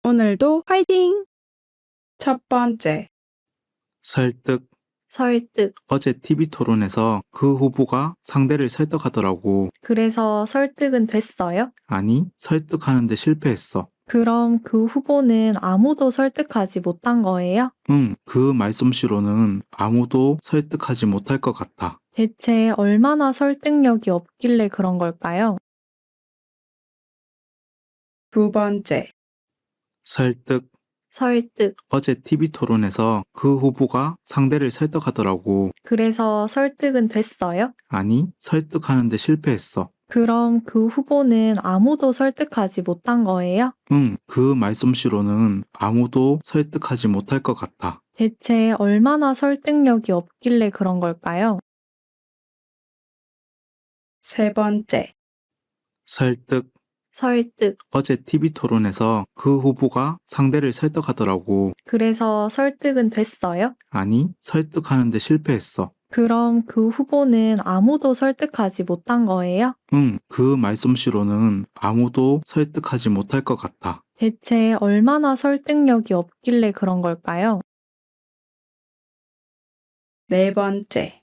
오늘도 화이팅! 첫 번째, 설득. 설득. 어제 TV 토론에서 그 후보가 상대를 설득하더라고. 그래서 설득은 됐어요? 아니, 설득하는데 실패했어. 그럼 그 후보는 아무도 설득하지 못한 거예요? 그 말솜씨로는 아무도 설득하지 못할 것 같아. 대체 얼마나 설득력이 없길래 그런 걸까요? 두 번째, 설득. 설득. 어제 TV 토론에서 그 후보가 상대를 설득하더라고. 그래서 설득은 됐어요? 아니, 설득하는데 실패했어. 그럼 그 후보는 아무도 설득하지 못한 거예요? 그 말솜씨로는 아무도 설득하지 못할 것 같아. 대체 얼마나 설득력이 없길래 그런 걸까요? 세 번째, 설득. 설득. 어제 TV 토론에서 그 후보가 상대를 설득하더라고. 그래서 설득은 됐어요? 아니, 설득하는데 실패했어. 그럼 그 후보는 아무도 설득하지 못한 거예요? 그 말솜씨로는 아무도 설득하지 못할 것 같아. 대체 얼마나 설득력이 없길래 그런 걸까요? 네 번째,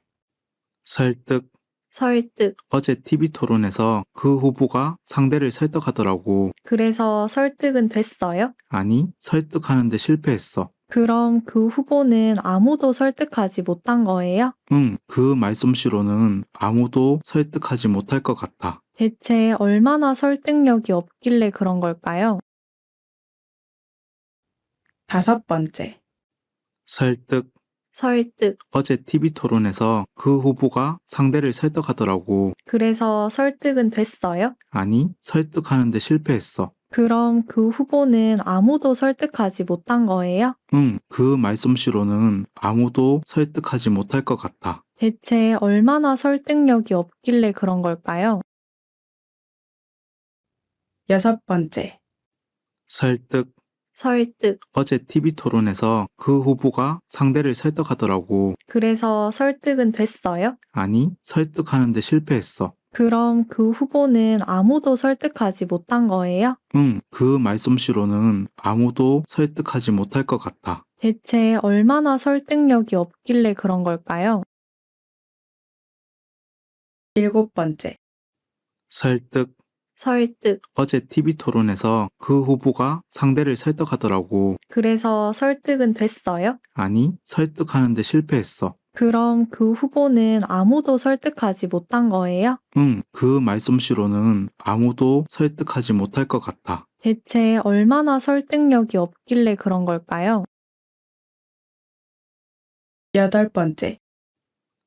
설득. 설득. 어제 TV 토론에서 그 후보가 상대를 설득하더라고. 그래서 설득은 됐어요? 아니, 설득하는데 실패했어. 그럼 그 후보는 아무도 설득하지 못한 거예요? 그 말솜씨로는 아무도 설득하지 못할 것 같아. 대체 얼마나 설득력이 없길래 그런 걸까요? 다섯 번째, 설득. 설득. 어제 TV 토론에서 그 후보가 상대를 설득하더라고. 그래서 설득은 됐어요? 아니, 설득하는데 실패했어. 그럼 그 후보는 아무도 설득하지 못한 거예요? 그 말솜씨로는 아무도 설득하지 못할 것 같아. 대체 얼마나 설득력이 없길래 그런 걸까요? 여섯 번째, 설득. 설득. 어제 TV 토론에서 그 후보가 상대를 설득하더라고. 그래서 설득은 됐어요? 아니, 설득하는데 실패했어. 그럼 그 후보는 아무도 설득하지 못한 거예요? 그 말솜씨로는 아무도 설득하지 못할 것 같아. 대체 얼마나 설득력이 없길래 그런 걸까요? 일곱 번째, 설득. 설득. 어제 TV 토론에서 그 후보가 상대를 설득하더라고. 그래서 설득은 됐어요? 아니, 설득하는데 실패했어. 그럼 그 후보는 아무도 설득하지 못한 거예요? 그 말솜씨로는 아무도 설득하지 못할 것 같아. 대체 얼마나 설득력이 없길래 그런 걸까요? 여덟 번째,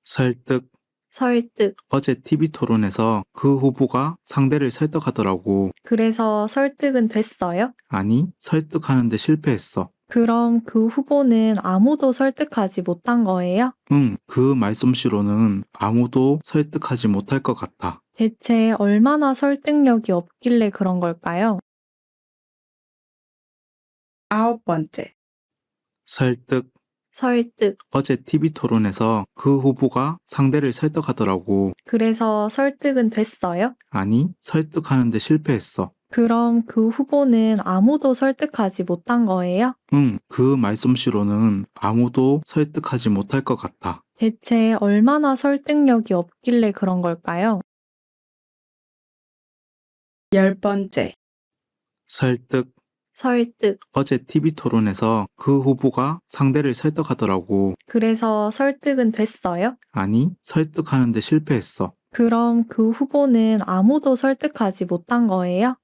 설득. 설득. 어제 TV 토론에서 그 후보가 상대를 설득하더라고. 그래서 설득은 됐어요? 아니, 설득하는데 실패했어. 그럼 그 후보는 아무도 설득하지 못한 거예요? 그 말솜씨로는 아무도 설득하지 못할 것 같아. 대체 얼마나 설득력이 없길래 그런 걸까요? 아홉 번째, 설득. 설득. 어제 TV 토론에서 그 후보가 상대를 설득하더라고. 그래서 설득은 됐어요? 아니, 설득하는데 실패했어. 그럼 그 후보는 아무도 설득하지 못한 거예요? 그 말솜씨로는 아무도 설득하지 못할 것 같아. 대체 얼마나 설득력이 없길래 그런 걸까요? 열 번째, 설득. 설득. 어제 TV 토론에서 그 후보가 상대를 설득하더라고. 그래서 설득은 됐어요? 아니, 설득하는데 실패했어. 그럼 그 후보는 아무도 설득하지 못한 거예요?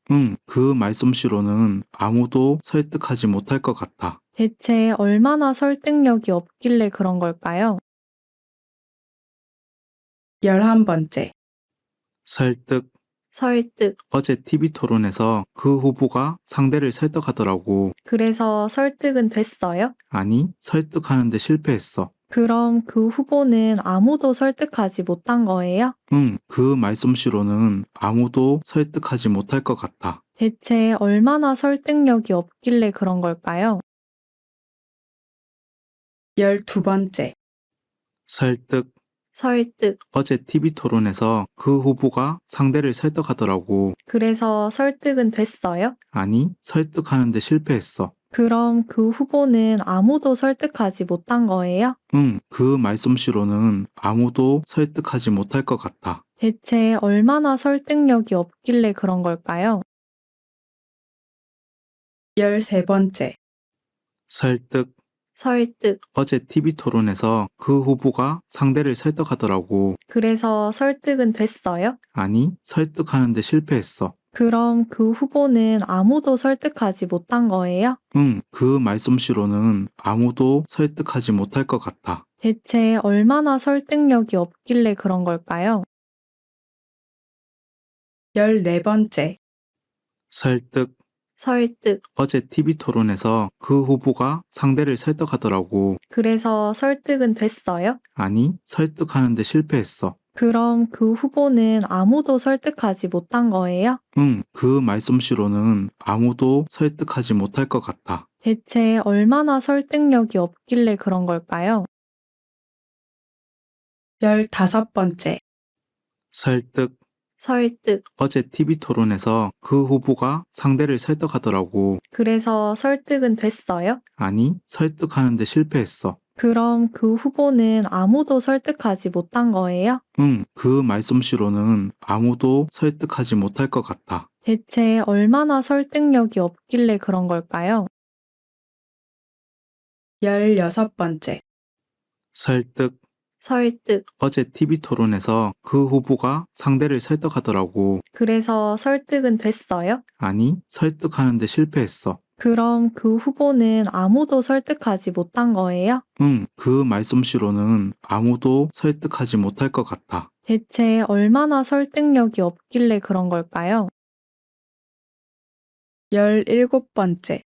그 말솜씨로는 아무도 설득하지 못할 것 같아. 대체 얼마나 설득력이 없길래 그런 걸까요? 열한 번째, 설득. 설득. 어제 TV 토론에서 그 후보가 상대를 설득하더라고. 그래서 설득은 됐어요? 아니, 설득하는데 실패했어. 그럼 그 후보는 아무도 설득하지 못한 거예요? 그 말솜씨로는 아무도 설득하지 못할 것 같아. 대체 얼마나 설득력이 없길래 그런 걸까요? 열두 번째, 설득. 설득. 어제 TV 토론에서 그 후보가 상대를 설득하더라고. 그래서 설득은 됐어요? 아니, 설득하는데 실패했어. 그럼 그 후보는 아무도 설득하지 못한 거예요? 응, 그 말솜씨로는 아무도 설득하지 못할 것 같아. 대체 얼마나 설득력이 없길래 그런 걸까요? 13번째. 설득. 설득. 어제 TV 토론에서 그 후보가 상대를 설득하더라고. 그래서 설득은 됐어요? 아니, 설득하는데 실패했어. 그럼 그 후보는 아무도 설득하지 못한 거예요? 응, 그 말솜씨로는 아무도 설득하지 못할 것 같아. 대체 얼마나 설득력이 없길래 그런 걸까요? 14번째. 설득. 설득. 어제 TV 토론에서 그 후보가 상대를 설득하더라고. 그래서 설득은 됐어요? 아니, 설득하는데 실패했어. 그럼 그 후보는 아무도 설득하지 못한 거예요? 응, 그 말솜씨로는 아무도 설득하지 못할 것 같아. 대체 얼마나 설득력이 없길래 그런 걸까요? 15번째. 설득. 설득. 어제 TV 토론에서 그 후보가 상대를 설득하더라고. 그래서 설득은 됐어요? 아니, 설득하는데 실패했어. 그럼 그 후보는 아무도 설득하지 못한 거예요? 응, 그 말솜씨로는 아무도 설득하지 못할 것 같아. 대체 얼마나 설득력이 없길래 그런 걸까요? 16번째. 설득. 설득. 어제 TV 토론에서 그 후보가 상대를 설득하더라고. 그래서 설득은 됐어요? 아니, 설득하는데 실패했어. 그럼 그 후보는 아무도 설득하지 못한 거예요? 응, 그 말솜씨로는 아무도 설득하지 못할 것 같아. 대체 얼마나 설득력이 없길래 그런 걸까요? 17번째.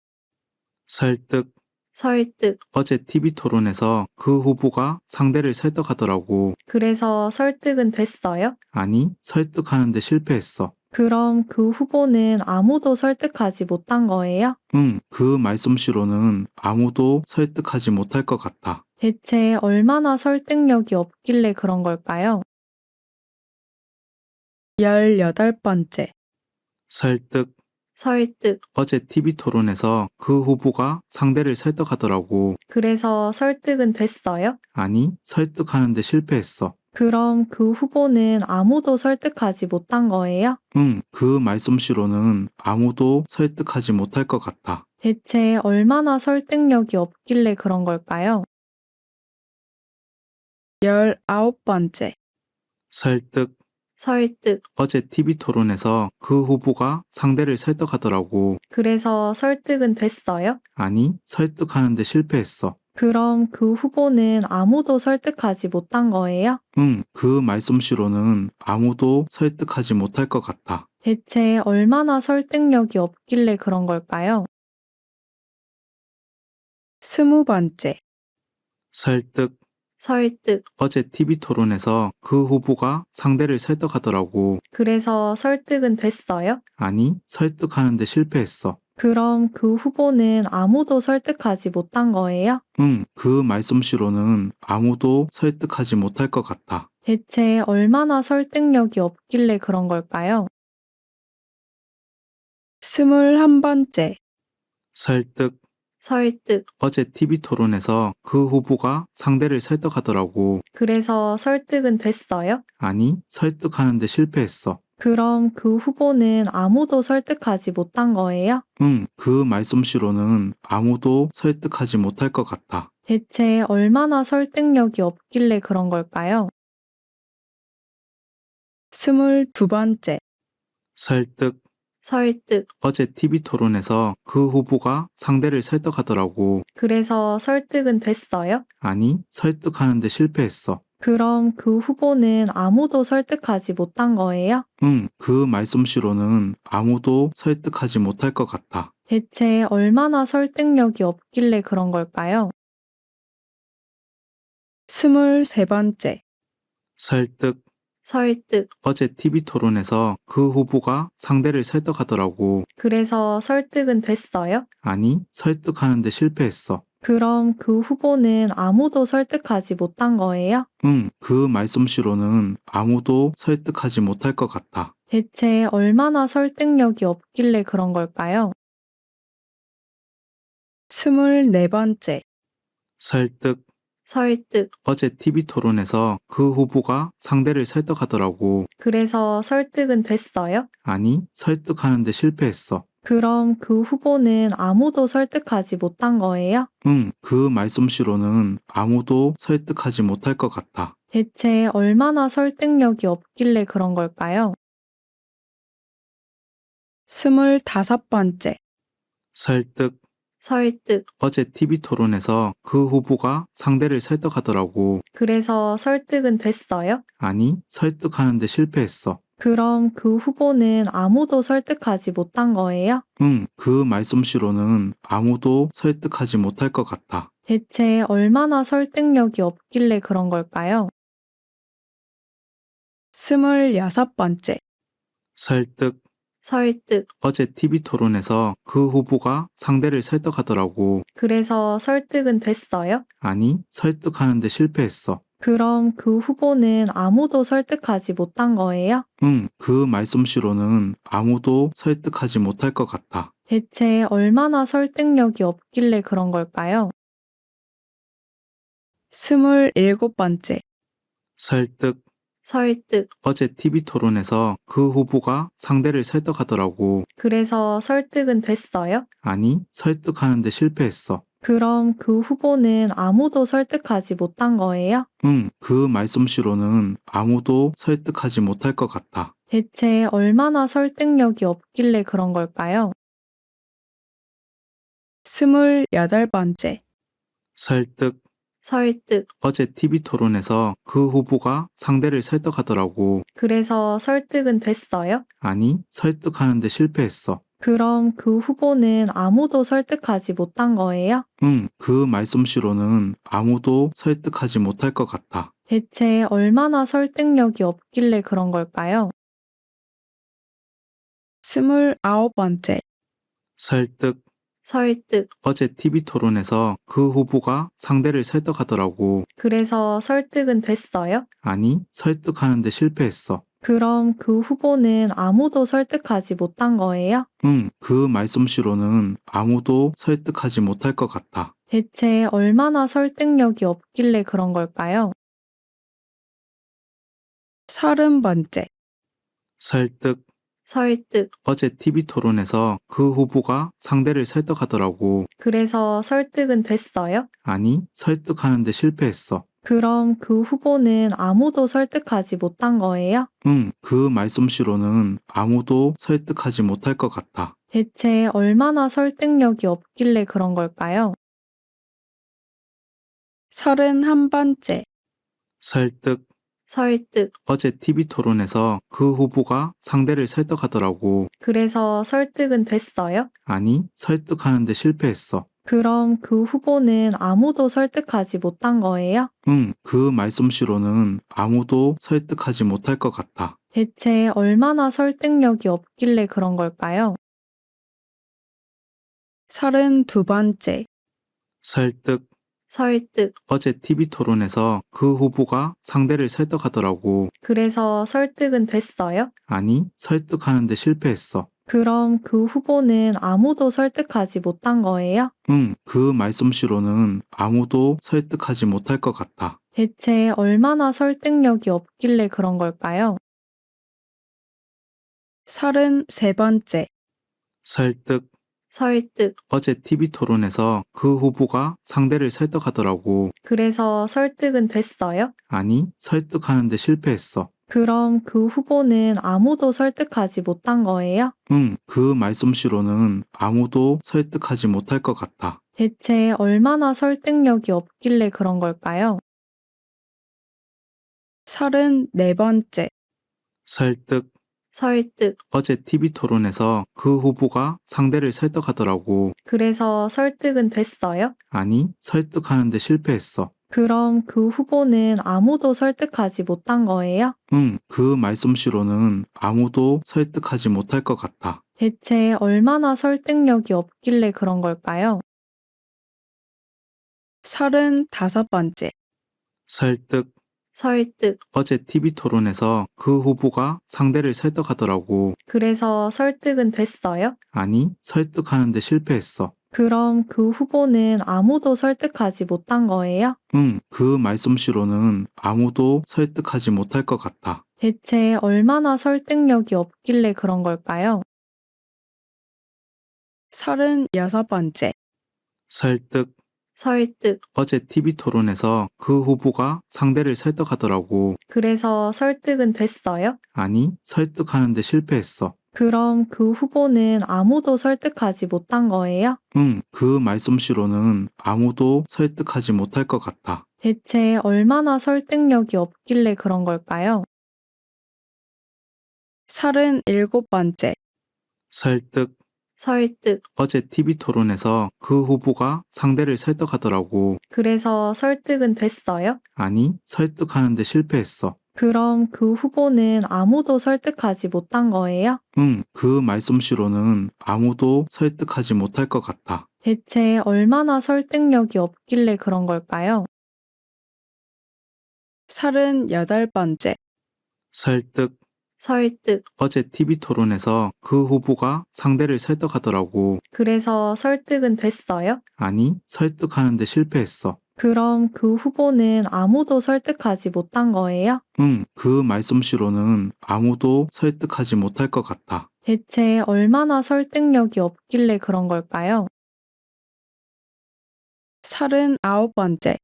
설득. 설득. 어제 TV 토론에서 그 후보가 상대를 설득하더라고. 그래서 설득은 됐어요? 아니, 설득하는데 실패했어. 그럼 그 후보는 아무도 설득하지 못한 거예요? 응, 그 말솜씨로는 아무도 설득하지 못할 것 같아. 대체 얼마나 설득력이 없길래 그런 걸까요? 18번째. 설득. 설득. 어제 TV 토론에서 그 후보가 상대를 설득하더라고. 그래서 설득은 됐어요? 아니, 설득하는데 실패했어. 그럼 그 후보는 아무도 설득하지 못한 거예요? 응, 그 말솜씨로는 아무도 설득하지 못할 것 같아. 대체 얼마나 설득력이 없길래 그런 걸까요? 19번째. 설득. 설득. 어제 TV 토론에서 그 후보가 상대를 설득하더라고. 그래서 설득은 됐어요? 아니, 설득하는데 실패했어. 그럼 그 후보는 아무도 설득하지 못한 거예요? 응, 그 말솜씨로는 아무도 설득하지 못할 것 같아. 대체 얼마나 설득력이 없길래 그런 걸까요? 20번째. 설득. 설득. 어제 TV 토론에서 그 후보가 상대를 설득하더라고. 그래서 설득은 됐어요? 아니, 설득하는데 실패했어. 그럼 그 후보는 아무도 설득하지 못한 거예요? 응, 그 말솜씨로는 아무도 설득하지 못할 것 같아. 대체 얼마나 설득력이 없길래 그런 걸까요? 21번째. 설득. 설득. 어제 TV 토론에서 그 후보가 상대를 설득하더라고. 그래서 설득은 됐어요? 아니, 설득하는데 실패했어. 그럼 그 후보는 아무도 설득하지 못한 거예요? 응, 그 말솜씨로는 아무도 설득하지 못할 것 같아. 대체 얼마나 설득력이 없길래 그런 걸까요? 22번째. 설득. 설득. 어제 TV 토론에서 그 후보가 상대를 설득하더라고. 그래서 설득은 됐어요? 아니, 설득하는데 실패했어. 그럼 그 후보는 아무도 설득하지 못한 거예요? 응, 그 말솜씨로는 아무도 설득하지 못할 것 같아. 대체 얼마나 설득력이 없길래 그런 걸까요? 23번째. 설득. 설득. 어제 TV 토론에서 그 후보가 상대를 설득하더라고. 그래서 설득은 됐어요? 아니, 설득하는데 실패했어. 그럼 그 후보는 아무도 설득하지 못한 거예요? 응, 그 말솜씨로는 아무도 설득하지 못할 것 같아. 대체 얼마나 설득력이 없길래 그런 걸까요? 24번째, 설득. 설득. 어제 TV 토론에서 그 후보가 상대를 설득하더라고. 그래서 설득은 됐어요? 아니, 설득하는데 실패했어. 그럼 그 후보는 아무도 설득하지 못한 거예요? 응, 그 말솜씨로는 아무도 설득하지 못할 것 같아. 대체 얼마나 설득력이 없길래 그런 걸까요? 25번째, 설득. 설득. 어제 TV 토론에서 그 후보가 상대를 설득하더라고. 그래서 설득은 됐어요? 아니, 설득하는데 실패했어. 그럼 그 후보는 아무도 설득하지 못한 거예요? 응, 그 말솜씨로는 아무도 설득하지 못할 것 같아. 대체 얼마나 설득력이 없길래 그런 걸까요? 26번째, 설득. 설득. 어제 TV 토론에서 그 후보가 상대를 설득하더라고. 그래서 설득은 됐어요? 아니, 설득하는데 실패했어. 그럼 그 후보는 아무도 설득하지 못한 거예요? 응, 그 말솜씨로는 아무도 설득하지 못할 것 같아. 대체 얼마나 설득력이 없길래 그런 걸까요? 27번째, 설득. 설득. 어제 TV 토론에서 그 후보가 상대를 설득하더라고. 그래서 설득은 됐어요? 아니, 설득하는데 실패했어. 그럼 그 후보는 아무도 설득하지 못한 거예요? 응, 그 말솜씨로는 아무도 설득하지 못할 것 같아. 대체 얼마나 설득력이 없길래 그런 걸까요? 28번째, 설득. 설득. 어제 TV 토론에서 그 후보가 상대를 설득하더라고. 그래서 설득은 됐어요? 아니, 설득하는데 실패했어. 그럼 그 후보는 아무도 설득하지 못한 거예요? 응, 그 말솜씨로는 아무도 설득하지 못할 것 같아. 대체 얼마나 설득력이 없길래 그런 걸까요? 29번째, 설득. 설득. 어제 TV 토론에서 그 후보가 상대를 설득하더라고. 그래서 설득은 됐어요? 아니, 설득하는데 실패했어. 그럼 그 후보는 아무도 설득하지 못한 거예요? 응, 그 말솜씨로는 아무도 설득하지 못할 것 같아. 대체 얼마나 설득력이 없길래 그런 걸까요? 30번째, 설득. 설득. 어제 TV 토론에서 그 후보가 상대를 설득하더라고. 그래서 설득은 됐어요? 아니, 설득하는데 실패했어. 그럼 그 후보는 아무도 설득하지 못한 거예요? 응, 그 말솜씨로는 아무도 설득하지 못할 것 같아. 대체 얼마나 설득력이 없길래 그런 걸까요? 31번째, 설득. 설득. 어제 TV 토론에서 그 후보가 상대를 설득하더라고. 그래서 설득은 됐어요? 아니, 설득하는데 실패했어. 그럼 그 후보는 아무도 설득하지 못한 거예요? 응, 그 말솜씨로는 아무도 설득하지 못할 것 같아. 대체 얼마나 설득력이 없길래 그런 걸까요? 32번째, 설득. 설득. 어제 TV 토론에서 그 후보가 상대를 설득하더라고. 그래서 설득은 됐어요? 아니, 설득하는데 실패했어. 그럼 그 후보는 아무도 설득하지 못한 거예요? 응, 그 말솜씨로는 아무도 설득하지 못할 것 같아. 대체 얼마나 설득력이 없길래 그런 걸까요? 33번째, 설득. 설득. 어제 TV 토론에서 그 후보가 상대를 설득하더라고. 그래서 설득은 됐어요? 아니, 설득하는데 실패했어. 그럼 그 후보는 아무도 설득하지 못한 거예요? 응, 그 말솜씨로는 아무도 설득하지 못할 것 같아. 대체 얼마나 설득력이 없길래 그런 걸까요? 34번째, 설득. 설득. 어제 TV 토론에서 그 후보가 상대를 설득하더라고. 그래서 설득은 됐어요? 아니, 설득하는데 실패했어. 그럼 그 후보는 아무도 설득하지 못한 거예요? 응, 그 말솜씨로는 아무도 설득하지 못할 것 같아. 대체 얼마나 설득력이 없길래 그런 걸까요? 35번째, 설득. 설득. 어제 TV 토론에서 그 후보가 상대를 설득하더라고. 그래서 설득은 됐어요? 아니, 설득하는데 실패했어. 그럼 그 후보는 아무도 설득하지 못한 거예요? 응, 그 말솜씨로는 아무도 설득하지 못할 것 같아. 대체 얼마나 설득력이 없길래 그런 걸까요? 36번째, 설득. 설득. 어제 TV 토론에서 그 후보가 상대를 설득하더라고. 그래서 설득은 됐어요? 아니, 설득하는데 실패했어. 그럼 그 후보는 아무도 설득하지 못한 거예요? 응, 그 말솜씨로는 아무도 설득하지 못할 것 같아. 대체 얼마나 설득력이 없길래 그런 걸까요? 37번째, 설득. 설득. 어제 TV 토론에서 그 후보가 상대를 설득하더라고. 그래서 설득은 됐어요? 아니, 설득하는데 실패했어. 그럼 그 후보는 아무도 설득하지 못한 거예요? 응, 그 말솜씨로는 아무도 설득하지 못할 것 같아. 대체 얼마나 설득력이 없길래 그런 걸까요? 38번째, 설득. 설득. 어제 TV 토론에서 그 후보가 상대를 설득하더라고. 그래서 설득은 됐어요? 아니, 설득하는데 실패했어. 그럼 그 후보는 아무도 설득하지 못한 거예요? 응, 그 말솜씨로는 아무도 설득하지 못할 것 같아. 대체 얼마나 설득력이 없길래 그런 걸까요? 39번째,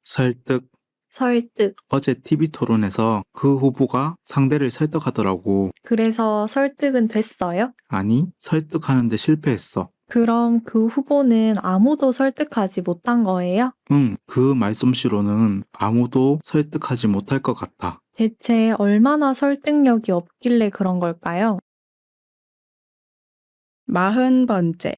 설득. 설득. 어제 TV 토론에서 그 후보가 상대를 설득하더라고. 그래서 설득은 됐어요? 아니, 설득하는데 실패했어. 그럼 그 후보는 아무도 설득하지 못한 거예요? 응, 그 말솜씨로는 아무도 설득하지 못할 것 같아. 대체 얼마나 설득력이 없길래 그런 걸까요? 40번째,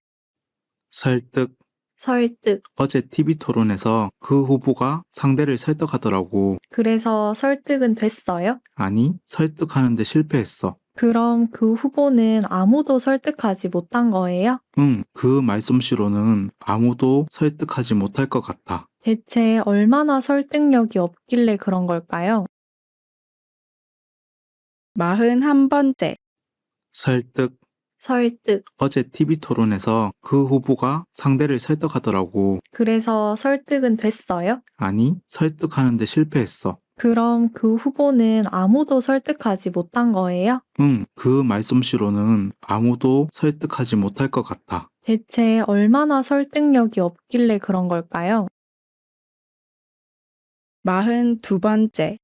설득. 설득. 어제 TV 토론에서 그 후보가 상대를 설득하더라고. 그래서 설득은 됐어요? 아니, 설득하는데 실패했어. 그럼 그 후보는 아무도 설득하지 못한 거예요? 응, 그 말솜씨로는 아무도 설득하지 못할 것 같아. 대체 얼마나 설득력이 없길래 그런 걸까요? 41번째, 설득. 설득. 어제 TV 토론에서 그 후보가 상대를 설득하더라고. 그래서 설득은 됐어요? 아니, 설득하는데 실패했어. 그럼 그 후보는 아무도 설득하지 못한 거예요? 응, 그 말솜씨로는 아무도 설득하지 못할 것 같아. 대체 얼마나 설득력이 없길래 그런 걸까요? 42번째,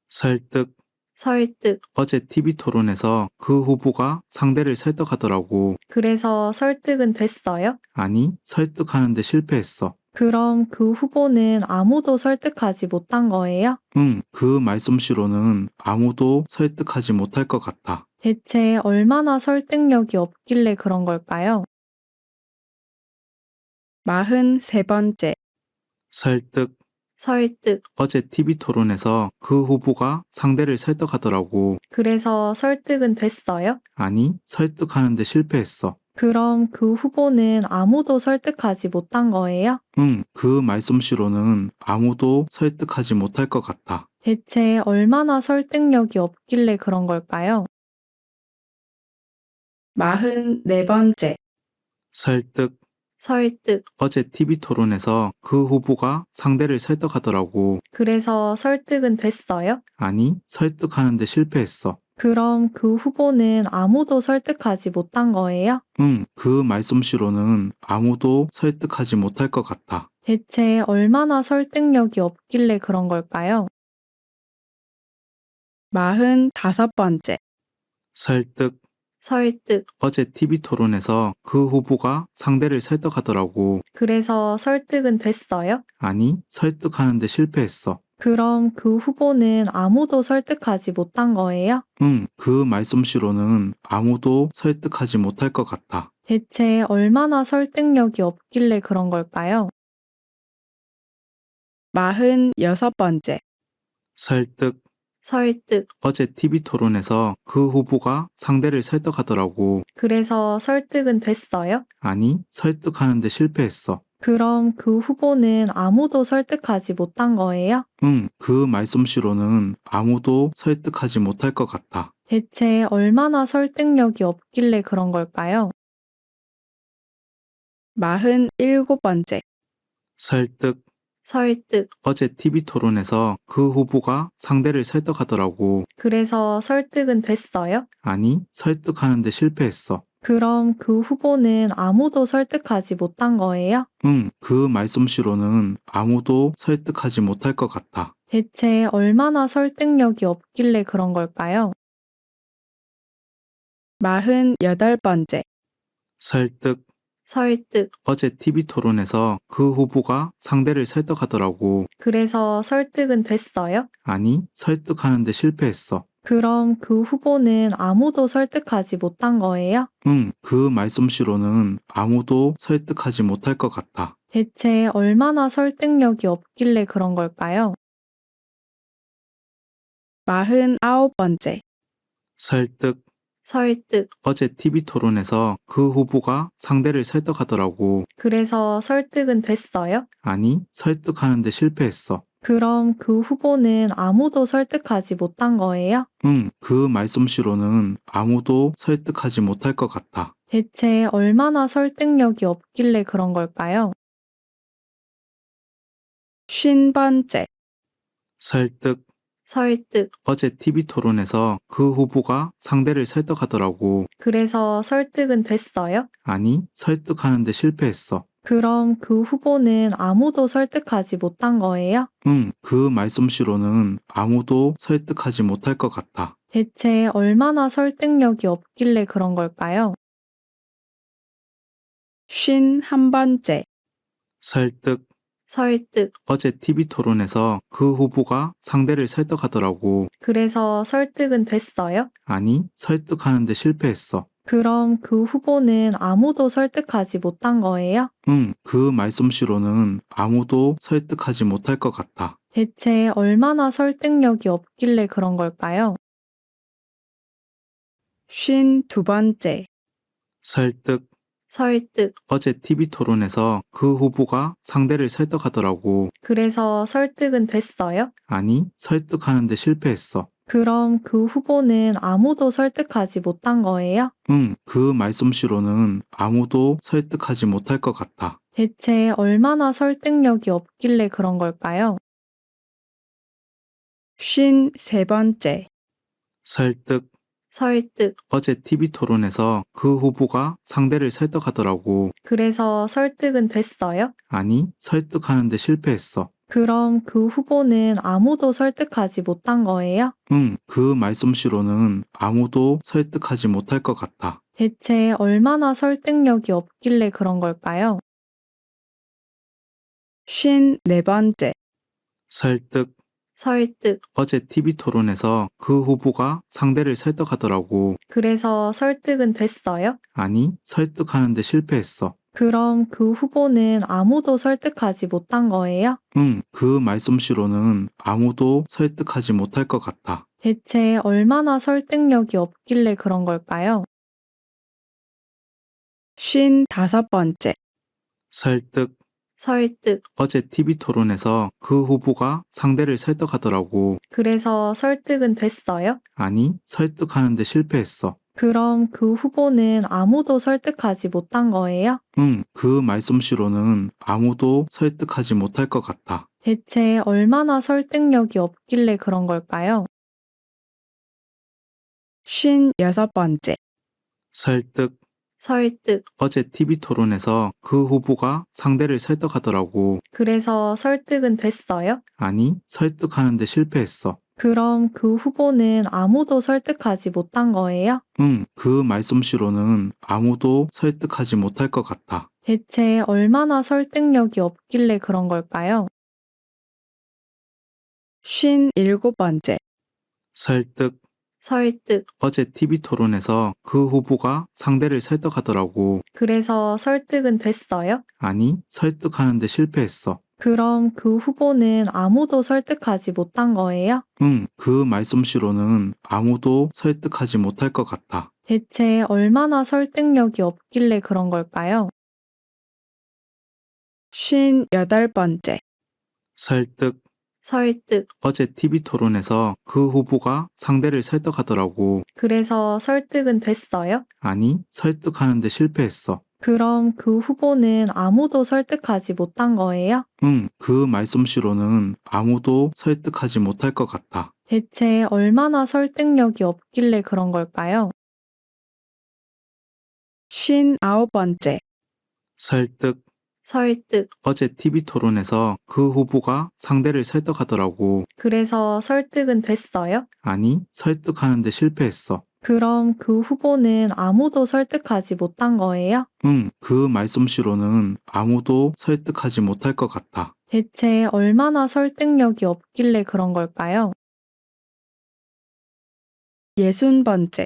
설득. 설득. 어제 TV 토론에서 그 후보가 상대를 설득하더라고. 그래서 설득은 됐어요? 아니, 설득하는데 실패했어. 그럼 그 후보는 아무도 설득하지 못한 거예요? 응, 그 말솜씨로는 아무도 설득하지 못할 것 같아. 대체 얼마나 설득력이 없길래 그런 걸까요? 43번째, 설득. 설득. 어제 TV 토론에서 그 후보가 상대를 설득하더라고. 그래서 설득은 됐어요? 아니, 설득하는데 실패했어. 그럼 그 후보는 아무도 설득하지 못한 거예요? 응, 그 말솜씨로는 아무도 설득하지 못할 것 같아. 대체 얼마나 설득력이 없길래 그런 걸까요? 44번째, 설득. 설득. 어제 TV 토론에서 그 후보가 상대를 설득하더라고. 그래서 설득은 됐어요? 아니, 설득하는데 실패했어. 그럼 그 후보는 아무도 설득하지 못한 거예요? 응, 그 말솜씨로는 아무도 설득하지 못할 것 같아. 대체 얼마나 설득력이 없길래 그런 걸까요? 45번째, 설득. 설득. 어제 TV 토론에서 그 후보가 상대를 설득하더라고. 그래서 설득은 됐어요? 아니, 설득하는데 실패했어. 그럼 그 후보는 아무도 설득하지 못한 거예요? 응, 그 말솜씨로는 아무도 설득하지 못할 것 같아. 대체 얼마나 설득력이 없길래 그런 걸까요? 46번째, 설득. 설득. 어제 TV 토론에서 그 후보가 상대를 설득하더라고. 그래서 설득은 됐어요? 아니, 설득하는데 실패했어. 그럼 그 후보는 아무도 설득하지 못한 거예요? 응, 그 말솜씨로는 아무도 설득하지 못할 것 같아. 대체 얼마나 설득력이 없길래 그런 걸까요? 47번째. 설득. 설득. 어제 TV 토론에서 그 후보가 상대를 설득하더라고. 그래서 설득은 됐어요? 아니, 설득하는데 실패했어. 그럼 그 후보는 아무도 설득하지 못한 거예요? 응, 그 말솜씨로는 아무도 설득하지 못할 것 같아. 대체 얼마나 설득력이 없길래 그런 걸까요? 48번째. 설득. 설득. 어제 TV 토론에서 그 후보가 상대를 설득하더라고. 그래서 설득은 됐어요? 아니, 설득하는데 실패했어. 그럼 그 후보는 아무도 설득하지 못한 거예요? 응, 그 말솜씨로는 아무도 설득하지 못할 것 같아. 대체 얼마나 설득력이 없길래 그런 걸까요? 49번째. 설득. 설득. 어제 TV 토론에서 그 후보가 상대를 설득하더라고. 그래서 설득은 됐어요? 아니, 설득하는데 실패했어. 그럼 그 후보는 아무도 설득하지 못한 거예요? 응, 그 말솜씨로는 아무도 설득하지 못할 것 같아. 대체 얼마나 설득력이 없길래 그런 걸까요? 50번째. 설득. 설득. 어제 TV 토론에서 그 후보가 상대를 설득하더라고. 그래서 설득은 됐어요? 아니, 설득하는데 실패했어. 그럼 그 후보는 아무도 설득하지 못한 거예요? 응, 그 말솜씨로는 아무도 설득하지 못할 것 같아. 대체 얼마나 설득력이 없길래 그런 걸까요? 51번째. 설득. 설득. 어제 TV 토론에서 그 후보가 상대를 설득하더라고. 그래서 설득은 됐어요? 아니, 설득하는데 실패했어. 그럼 그 후보는 아무도 설득하지 못한 거예요? 응, 그 말솜씨로는 아무도 설득하지 못할 것 같아. 대체 얼마나 설득력이 없길래 그런 걸까요? 52번째. 설득. 설득. 어제 TV 토론에서 그 후보가 상대를 설득하더라고. 그래서 설득은 됐어요? 아니, 설득하는데 실패했어. 그럼 그 후보는 아무도 설득하지 못한 거예요? 응, 그 말솜씨로는 아무도 설득하지 못할 것 같아. 대체 얼마나 설득력이 없길래 그런 걸까요? 53번째. 설득. 설득. 어제 TV 토론에서 그 후보가 상대를 설득하더라고. 그래서 설득은 됐어요? 아니, 설득하는데 실패했어. 그럼 그 후보는 아무도 설득하지 못한 거예요? 응, 그 말솜씨로는 아무도 설득하지 못할 것 같아. 대체 얼마나 설득력이 없길래 그런 걸까요? 54번째. 설득. 설득. 어제 TV 토론에서 그 후보가 상대를 설득하더라고. 그래서 설득은 됐어요? 아니, 설득하는데 실패했어. 그럼 그 후보는 아무도 설득하지 못한 거예요? 응, 그 말솜씨로는 아무도 설득하지 못할 것 같아. 대체 얼마나 설득력이 없길래 그런 걸까요? 55번째. 설득. 설득. 어제 TV 토론에서 그 후보가 상대를 설득하더라고. 그래서 설득은 됐어요? 아니, 설득하는데 실패했어. 그럼 그 후보는 아무도 설득하지 못한 거예요? 응, 그 말솜씨로는 아무도 설득하지 못할 것 같아. 대체 얼마나 설득력이 없길래 그런 걸까요? 56번째. 설득. 설득. 어제 TV 토론에서 그 후보가 상대를 설득하더라고. 그래서 설득은 됐어요? 아니, 설득하는데 실패했어. 그럼 그 후보는 아무도 설득하지 못한 거예요? 응, 그 말솜씨로는 아무도 설득하지 못할 것 같아. 대체 얼마나 설득력이 없길래 그런 걸까요? 57번째. 설득. 설득. 어제 TV 토론에서 그 후보가 상대를 설득하더라고. 그래서 설득은 됐어요? 아니, 설득하는데 실패했어. 그럼 그 후보는 아무도 설득하지 못한 거예요? 응, 그 말솜씨로는 아무도 설득하지 못할 것 같아. 대체 얼마나 설득력이 없길래 그런 걸까요? 58번째. 설득. 설득. 어제 TV 토론에서 그 후보가 상대를 설득하더라고. 그래서 설득은 됐어요? 아니, 설득하는데 실패했어. 그럼 그 후보는 아무도 설득하지 못한 거예요? 응, 그 말솜씨로는 아무도 설득하지 못할 것 같아. 대체 얼마나 설득력이 없길래 그런 걸까요? 59번째. 설득. 설득. 어제 TV 토론에서 그 후보가 상대를 설득하더라고. 그래서 설득은 됐어요? 아니, 설득하는데 실패했어. 그럼 그 후보는 아무도 설득하지 못한 거예요? 응, 그 말솜씨로는 아무도 설득하지 못할 것 같아. 대체 얼마나 설득력이 없길래 그런 걸까요? 60번째.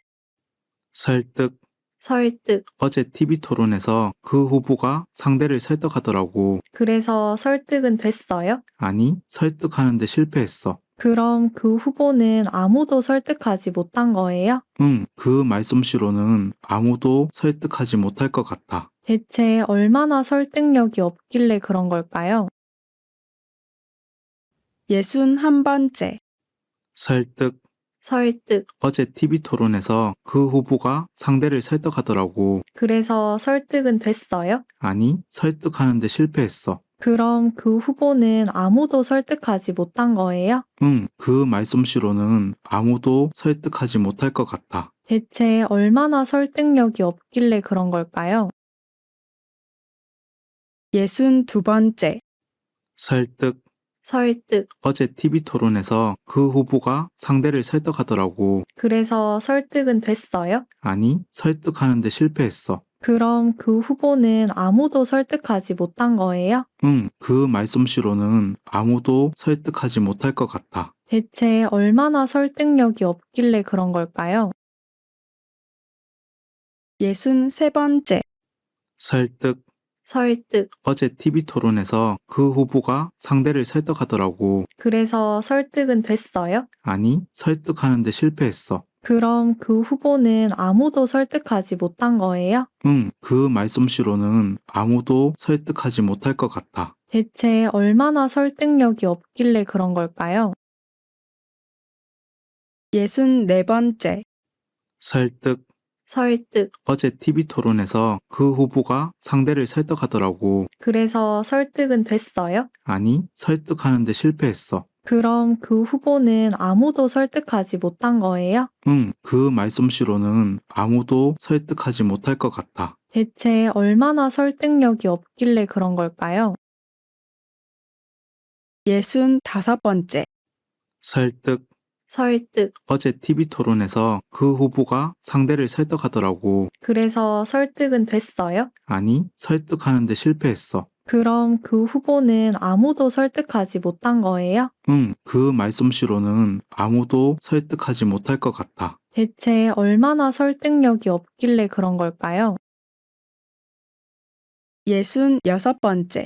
설득. 설득. 어제 TV 토론에서 그 후보가 상대를 설득하더라고. 그래서 설득은 됐어요? 아니, 설득하는데 실패했어. 그럼 그 후보는 아무도 설득하지 못한 거예요? 응, 그 말솜씨로는 아무도 설득하지 못할 것 같아. 대체 얼마나 설득력이 없길래 그런 걸까요? 61번째. 설득. 설득. 어제 TV 토론에서 그 후보가 상대를 설득하더라고. 그래서 설득은 됐어요? 아니, 설득하는데 실패했어. 그럼 그 후보는 아무도 설득하지 못한 거예요? 응, 그 말솜씨로는 아무도 설득하지 못할 것 같아. 대체 얼마나 설득력이 없길래 그런 걸까요? 62번째. 설득. 설득. 어제 TV 토론에서 그 후보가 상대를 설득하더라고. 그래서 설득은 됐어요? 아니, 설득하는데 실패했어. 그럼 그 후보는 아무도 설득하지 못한 거예요? 응, 그 말솜씨로는 아무도 설득하지 못할 것 같아. 대체 얼마나 설득력이 없길래 그런 걸까요? 63번째. 설득. 설득. 어제 TV 토론에서 그 후보가 상대를 설득하더라고. 그래서 설득은 됐어요? 아니, 설득하는데 실패했어. 그럼 그 후보는 아무도 설득하지 못한 거예요? 응, 그 말솜씨로는 아무도 설득하지 못할 것 같아. 대체 얼마나 설득력이 없길래 그런 걸까요? 64번째. 설득. 설득. 어제 TV 토론에서 그 후보가 상대를 설득하더라고. 그래서 설득은 됐어요? 아니, 설득하는데 실패했어. 그럼 그 후보는 아무도 설득하지 못한 거예요? 응, 그 말솜씨로는 아무도 설득하지 못할 것 같아. 대체 얼마나 설득력이 없길래 그런 걸까요? 65번째. 설득. 설득. 어제 TV 토론에서 그 후보가 상대를 설득하더라고. 그래서 설득은 됐어요? 아니, 설득하는데 실패했어. 그럼 그 후보는 아무도 설득하지 못한 거예요? 응, 그 말솜씨로는 아무도 설득하지 못할 것 같아. 대체 얼마나 설득력이 없길래 그런 걸까요? 66번째.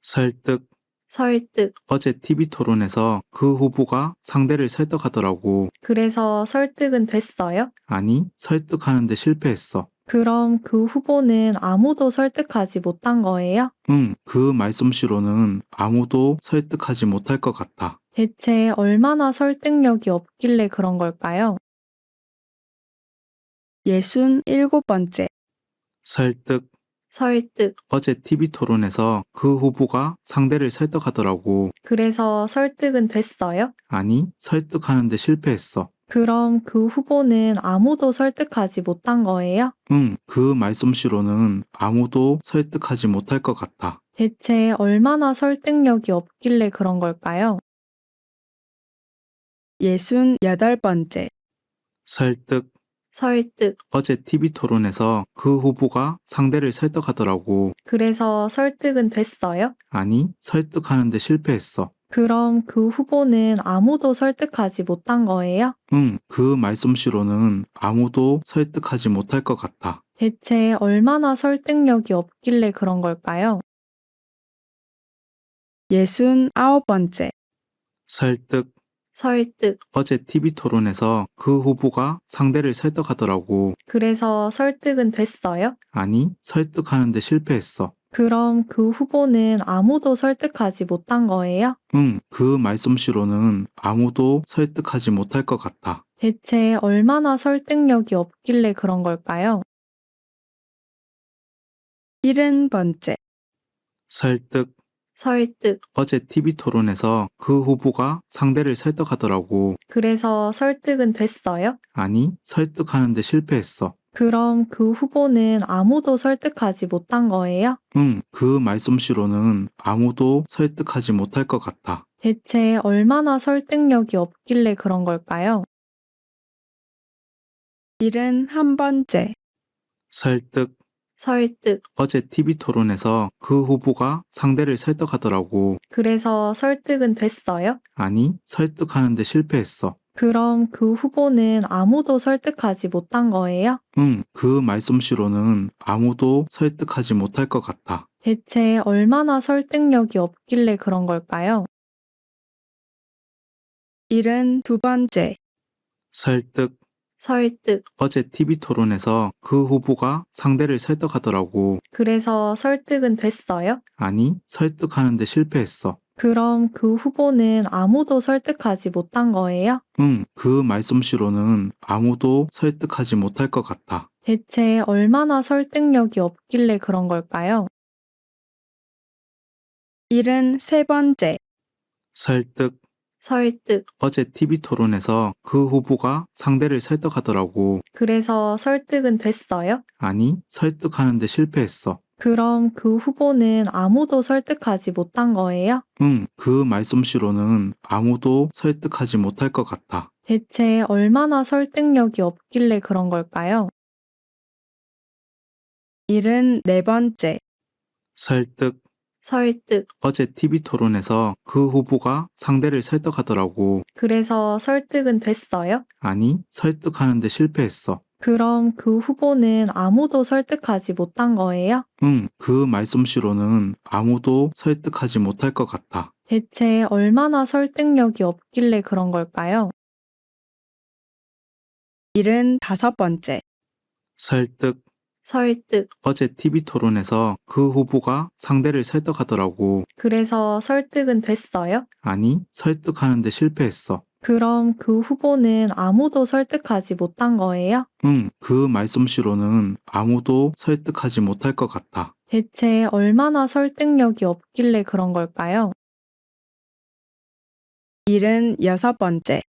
설득. 설득. 어제 TV 토론에서 그 후보가 상대를 설득하더라고. 그래서 설득은 됐어요? 아니, 설득하는데 실패했어. 그럼 그 후보는 아무도 설득하지 못한 거예요? 응, 그 말솜씨로는 아무도 설득하지 못할 것 같아. 대체 얼마나 설득력이 없길래 그런 걸까요? 67번째. 설득. 설득. 어제 TV 토론에서 그 후보가 상대를 설득하더라고. 그래서 설득은 됐어요? 아니, 설득하는데 실패했어. 그럼 그 후보는 아무도 설득하지 못한 거예요? 응, 그 말솜씨로는 아무도 설득하지 못할 것 같아. 대체 얼마나 설득력이 없길래 그런 걸까요? 68번째. 설득. 설득. 어제 TV 토론에서 그 후보가 상대를 설득하더라고. 그래서 설득은 됐어요? 아니, 설득하는데 실패했어. 그럼 그 후보는 아무도 설득하지 못한 거예요? 응, 그 말솜씨로는 아무도 설득하지 못할 것 같아. 대체 얼마나 설득력이 없길래 그런 걸까요? 69번째. 설득. 설득. 어제 TV 토론에서 그 후보가 상대를 설득하더라고. 그래서 설득은 됐어요? 아니, 설득하는데 실패했어. 그럼 그 후보는 아무도 설득하지 못한 거예요? 응, 그 말솜씨로는 아무도 설득하지 못할 것 같아. 대체 얼마나 설득력이 없길래 그런 걸까요? 70번째. 설득. 설득. 어제 TV 토론에서 그 후보가 상대를 설득하더라고. 그래서 설득은 됐어요? 아니, 설득하는데 실패했어. 그럼 그 후보는 아무도 설득하지 못한 거예요? 응, 그 말솜씨로는 아무도 설득하지 못할 것 같아. 대체 얼마나 설득력이 없길래 그런 걸까요? 71번째. 설득. 설득. 어제 TV 토론에서 그 후보가 상대를 설득하더라고. 그래서 설득은 됐어요? 아니, 설득하는데 실패했어. 그럼 그 후보는 아무도 설득하지 못한 거예요? 응, 그 말솜씨로는 아무도 설득하지 못할 것 같아. 대체 얼마나 설득력이 없길래 그런 걸까요? 72번째. 설득. 설득. 어제 TV 토론에서 그 후보가 상대를 설득하더라고. 그래서 설득은 됐어요? 아니, 설득하는데 실패했어. 그럼 그 후보는 아무도 설득하지 못한 거예요? 응, 그 말솜씨로는 아무도 설득하지 못할 것 같아. 대체 얼마나 설득력이 없길래 그런 걸까요? 73번째. 설득. 설득. 어제 TV 토론에서 그 후보가 상대를 설득하더라고. 그래서 설득은 됐어요? 아니, 설득하는데 실패했어. 그럼 그 후보는 아무도 설득하지 못한 거예요? 응, 그 말솜씨로는 아무도 설득하지 못할 것 같아. 대체 얼마나 설득력이 없길래 그런 걸까요? 74번째. 설득. 설득. 어제 TV 토론에서 그 후보가 상대를 설득하더라고. 그래서 설득은 됐어요? 아니, 설득하는데 실패했어. 그럼 그 후보는 아무도 설득하지 못한 거예요? 응, 그 말솜씨로는 아무도 설득하지 못할 것 같아. 대체 얼마나 설득력이 없길래 그런 걸까요? 75번째. 설득. 설득. 어제 TV 토론에서 그 후보가 상대를 설득하더라고. 그래서 설득은 됐어요? 아니, 설득하는데 실패했어. 그럼 그 후보는 아무도 설득하지 못한 거예요? 응, 그 말솜씨로는 아무도 설득하지 못할 것 같아. 대체 얼마나 설득력이 없길래 그런 걸까요? 76번째.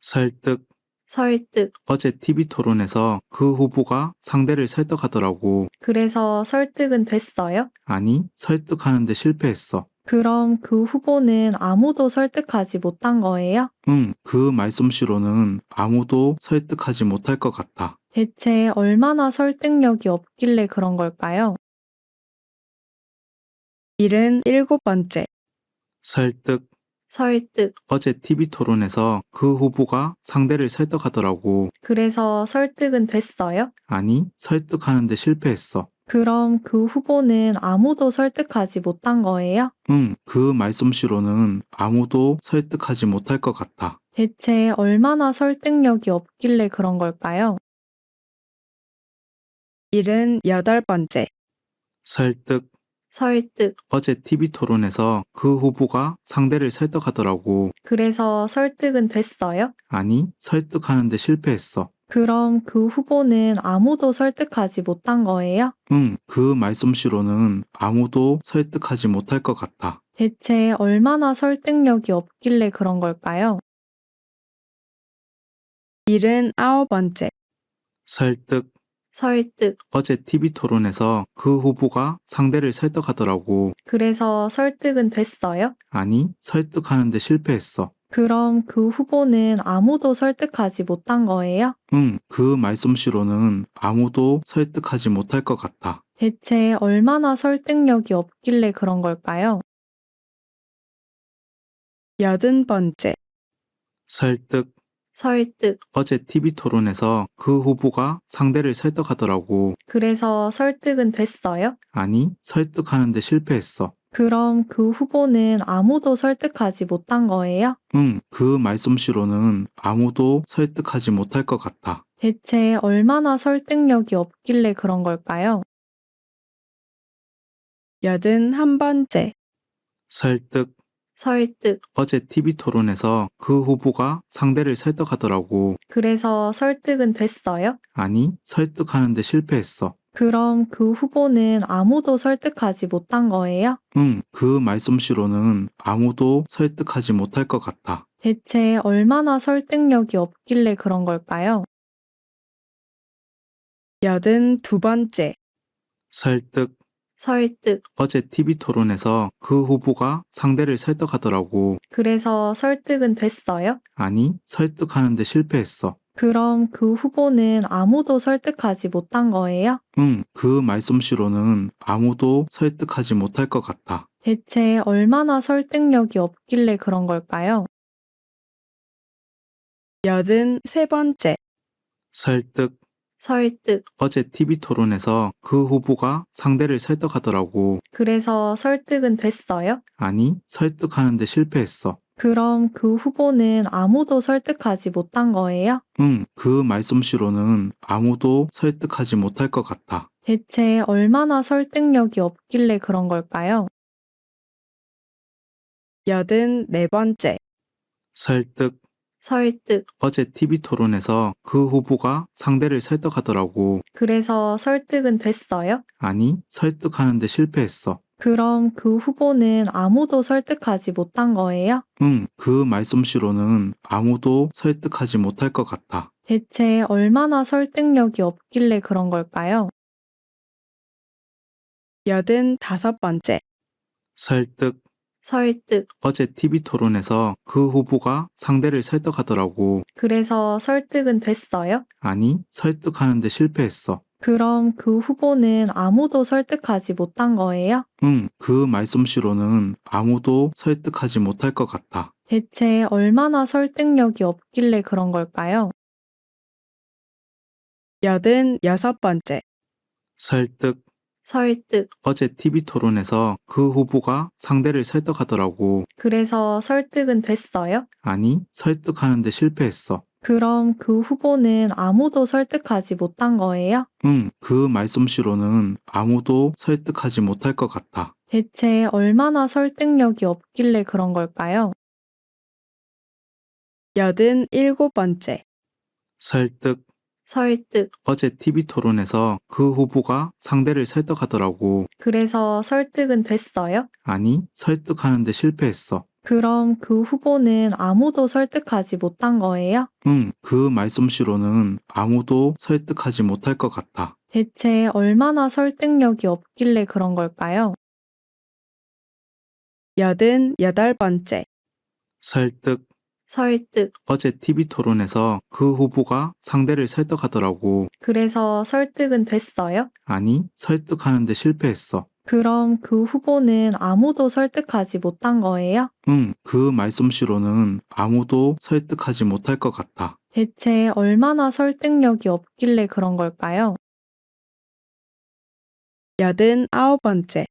설득. 설득. 어제 TV 토론에서 그 후보가 상대를 설득하더라고. 그래서 설득은 됐어요? 아니, 설득하는데 실패했어. 그럼 그 후보는 아무도 설득하지 못한 거예요? 응, 그 말솜씨로는 아무도 설득하지 못할 것 같아. 대체 얼마나 설득력이 없길래 그런 걸까요? 77번째. 설득. 설득. 어제 TV 토론에서 그 후보가 상대를 설득하더라고. 그래서 설득은 됐어요? 아니, 설득하는데 실패했어. 그럼 그 후보는 아무도 설득하지 못한 거예요? 응, 그 말솜씨로는 아무도 설득하지 못할 것 같아. 대체 얼마나 설득력이 없길래 그런 걸까요? 78번째. 설득. 설득. 어제 TV 토론에서 그 후보가 상대를 설득하더라고. 그래서 설득은 됐어요? 아니, 설득하는데 실패했어. 그럼 그 후보는 아무도 설득하지 못한 거예요? 응, 그 말솜씨로는 아무도 설득하지 못할 것 같아. 대체 얼마나 설득력이 없길래 그런 걸까요? 79번째. 설득. 설득. 어제 TV 토론에서 그 후보가 상대를 설득하더라고. 그래서 설득은 됐어요? 아니, 설득하는데 실패했어. 그럼 그 후보는 아무도 설득하지 못한 거예요? 응, 그 말솜씨로는 아무도 설득하지 못할 것 같아. 대체 얼마나 설득력이 없길래 그런 걸까요? 80번째. 설득. 설득. 어제 TV 토론에서 그 후보가 상대를 설득하더라고. 그래서 설득은 됐어요? 아니, 설득하는데 실패했어. 그럼 그 후보는 아무도 설득하지 못한 거예요? 응, 그 말솜씨로는 아무도 설득하지 못할 것 같아. 대체 얼마나 설득력이 없길래 그런 걸까요? 81번째, 설득. 설득. 어제 TV 토론에서 그 후보가 상대를 설득하더라고. 그래서 설득은 됐어요? 아니, 설득하는데 실패했어. 그럼 그 후보는 아무도 설득하지 못한 거예요? 응, 그 말솜씨로는 아무도 설득하지 못할 것 같아. 대체 얼마나 설득력이 없길래 그런 걸까요? 82번째, 설득. 설득. 어제 TV 토론에서 그 후보가 상대를 설득하더라고. 그래서 설득은 됐어요? 아니, 설득하는데 실패했어. 그럼 그 후보는 아무도 설득하지 못한 거예요? 응, 그 말솜씨로는 아무도 설득하지 못할 것 같아. 대체 얼마나 설득력이 없길래 그런 걸까요? 83번째, 설득. 설득. 어제 TV 토론에서 그 후보가 상대를 설득하더라고. 그래서 설득은 됐어요? 아니, 설득하는데 실패했어. 그럼 그 후보는 아무도 설득하지 못한 거예요? 응, 그 말솜씨로는 아무도 설득하지 못할 것 같아. 대체 얼마나 설득력이 없길래 그런 걸까요? 84번째, 설득. 설득. 어제 TV 토론에서 그 후보가 상대를 설득하더라고. 그래서 설득은 됐어요? 아니, 설득하는데 실패했어. 그럼 그 후보는 아무도 설득하지 못한 거예요? 응, 그 말솜씨로는 아무도 설득하지 못할 것 같아. 대체 얼마나 설득력이 없길래 그런 걸까요? 85번째, 설득. 설득. 어제 TV 토론에서 그 후보가 상대를 설득하더라고. 그래서 설득은 됐어요? 아니, 설득하는데 실패했어. 그럼 그 후보는 아무도 설득하지 못한 거예요? 응, 그 말솜씨로는 아무도 설득하지 못할 것 같아. 대체 얼마나 설득력이 없길래 그런 걸까요? 86번째, 설득. 설득. 어제 TV 토론에서 그 후보가 상대를 설득하더라고. 그래서 설득은 됐어요? 아니, 설득하는데 실패했어. 그럼 그 후보는 아무도 설득하지 못한 거예요? 응, 그 말솜씨로는 아무도 설득하지 못할 것 같아. 대체 얼마나 설득력이 없길래 그런 걸까요? 87번째, 설득. 설득. 어제 TV 토론에서 그 후보가 상대를 설득하더라고. 그래서 설득은 됐어요? 아니, 설득하는데 실패했어. 그럼 그 후보는 아무도 설득하지 못한 거예요? 응, 그 말솜씨로는 아무도 설득하지 못할 것 같아. 대체 얼마나 설득력이 없길래 그런 걸까요? 88번째, 설득. 설득. 어제 TV 토론에서 그 후보가 상대를 설득하더라고. 그래서 설득은 됐어요? 아니, 설득하는데 실패했어. 그럼 그 후보는 아무도 설득하지 못한 거예요? 응, 그 말솜씨로는 아무도 설득하지 못할 것 같아. 대체 얼마나 설득력이 없길래 그런 걸까요? 89번째,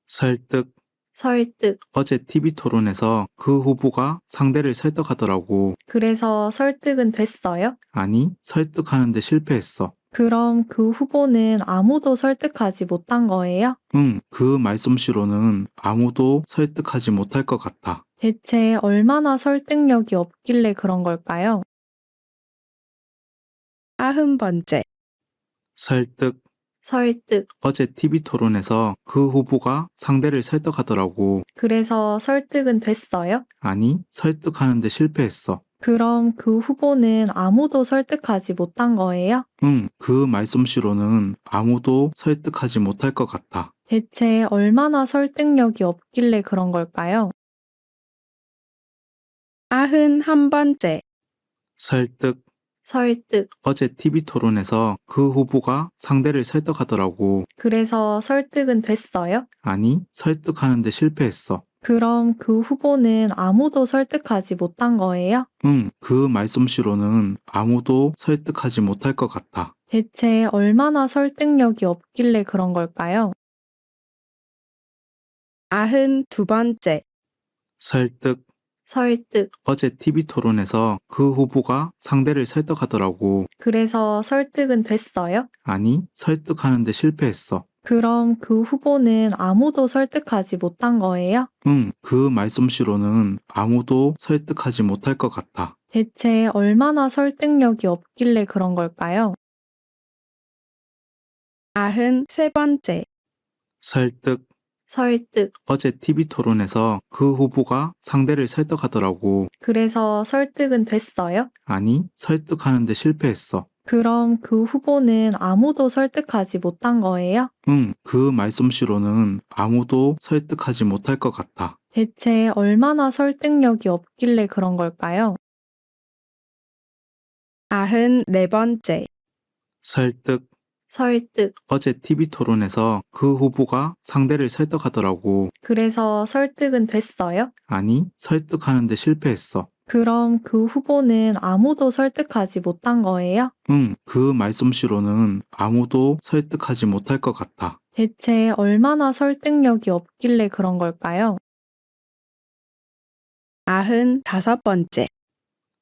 설득. 설득. 어제 TV 토론에서 그 후보가 상대를 설득하더라고. 그래서 설득은 됐어요? 아니, 설득하는데 실패했어. 그럼 그 후보는 아무도 설득하지 못한 거예요? 응, 그 말솜씨로는 아무도 설득하지 못할 것 같아. 대체 얼마나 설득력이 없길래 그런 걸까요? 90번째, 설득. 설득. 어제 TV 토론에서 그 후보가 상대를 설득하더라고. 그래서 설득은 됐어요? 아니, 설득하는데 실패했어. 그럼 그 후보는 아무도 설득하지 못한 거예요? 응, 그 말솜씨로는 아무도 설득하지 못할 것 같아. 대체 얼마나 설득력이 없길래 그런 걸까요? 91번째, 설득. 설득. 어제 TV 토론에서 그 후보가 상대를 설득하더라고. 그래서 설득은 됐어요? 아니, 설득하는데 실패했어. 그럼 그 후보는 아무도 설득하지 못한 거예요? 응, 그 말솜씨로는 아무도 설득하지 못할 것 같아. 대체 얼마나 설득력이 없길래 그런 걸까요? 92번째, 설득. 설득. 어제 TV 토론에서 그 후보가 상대를 설득하더라고. 그래서 설득은 됐어요? 아니, 설득하는데 실패했어. 그럼 그 후보는 아무도 설득하지 못한 거예요? 그 말솜씨로는 아무도 설득하지 못할 것 같아. 대체 얼마나 설득력이 없길래 그런 걸까요? 93번째. 설득. 설득. 어제 TV 토론에서 그 후보가 상대를 설득하더라고. 그래서 설득은 됐어요? 아니, 설득하는데 실패했어. 그럼 그 후보는 아무도 설득하지 못한 거예요? 그 말솜씨로는 아무도 설득하지 못할 것 같아. 대체 얼마나 설득력이 없길래 그런 걸까요? 94번째. 설득. 설득. 어제 TV 토론에서 그 후보가 상대를 설득하더라고. 그래서 설득은 됐어요? 아니, 설득하는데 실패했어. 그럼 그 후보는 아무도 설득하지 못한 거예요? 그 말솜씨로는 아무도 설득하지 못할 것 같아. 대체 얼마나 설득력이 없길래 그런 걸까요? 95번째.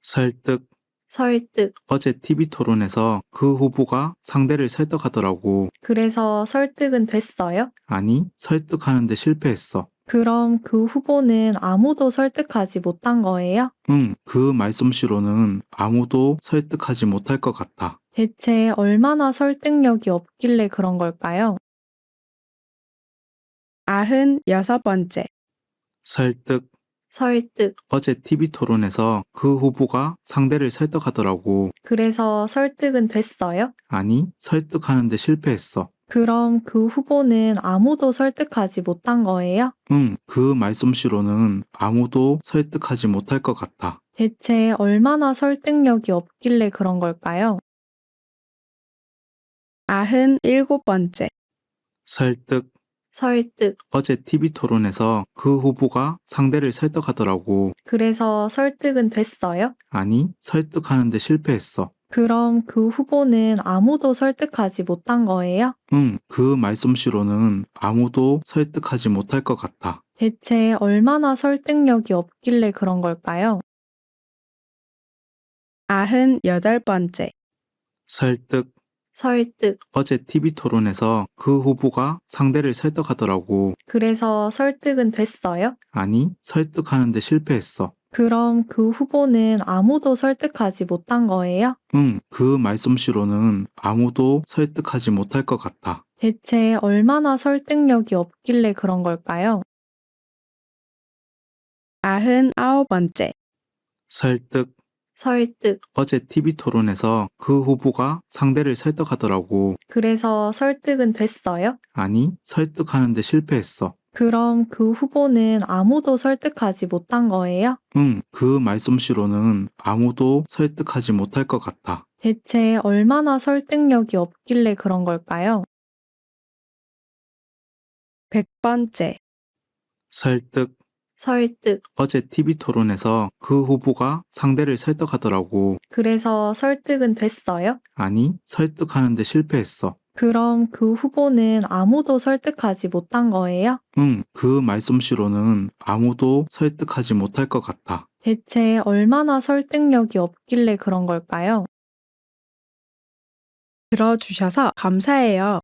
설득. 설득. 어제 TV 토론에서 그 후보가 상대를 설득하더라고. 그래서 설득은 됐어요? 아니, 설득하는데 실패했어. 그럼 그 후보는 아무도 설득하지 못한 거예요? 그 말솜씨로는 아무도 설득하지 못할 것 같아. 대체 얼마나 설득력이 없길래 그런 걸까요? 96번째. 설득. 설득. 어제 TV 토론에서 그 후보가 상대를 설득하더라고. 그래서 설득은 됐어요? 아니, 설득하는데 실패했어. 그럼 그 후보는 아무도 설득하지 못한 거예요? 그 말솜씨로는 아무도 설득하지 못할 것 같아. 대체 얼마나 설득력이 없길래 그런 걸까요? 97번째. 설득. 설득. 어제 TV 토론에서 그 후보가 상대를 설득하더라고. 그래서 설득은 됐어요? 아니, 설득하는데 실패했어. 그럼 그 후보는 아무도 설득하지 못한 거예요? 그 말솜씨로는 아무도 설득하지 못할 것 같아. 대체 얼마나 설득력이 없길래 그런 걸까요? 98번째. 설득. 설득. 어제 TV 토론에서 그 후보가 상대를 설득하더라고. 그래서 설득은 됐어요? 아니, 설득하는데 실패했어. 그럼 그 후보는 아무도 설득하지 못한 거예요? 그 말솜씨로는 아무도 설득하지 못할 것 같아. 대체 얼마나 설득력이 없길래 그런 걸까요? 99번째. 설득. 설득. 어제 TV 토론에서 그 후보가 상대를 설득하더라고. 그래서 설득은 됐어요? 아니, 설득하는데 실패했어. 그럼 그 후보는 아무도 설득하지 못한 거예요? 그 말솜씨로는 아무도 설득하지 못할 것 같아. 대체 얼마나 설득력이 없길래 그런 걸까요? 100번째. 설득. 설득. 어제 TV 토론에서 그 후보가 상대를 설득하더라고. 그래서 설득은 됐어요? 아니, 설득하는데 실패했어. 그럼 그 후보는 아무도 설득하지 못한 거예요? 그 말솜씨로는 아무도 설득하지 못할 것 같아. 대체 얼마나 설득력이 없길래 그런 걸까요? 들어주셔서 감사해요.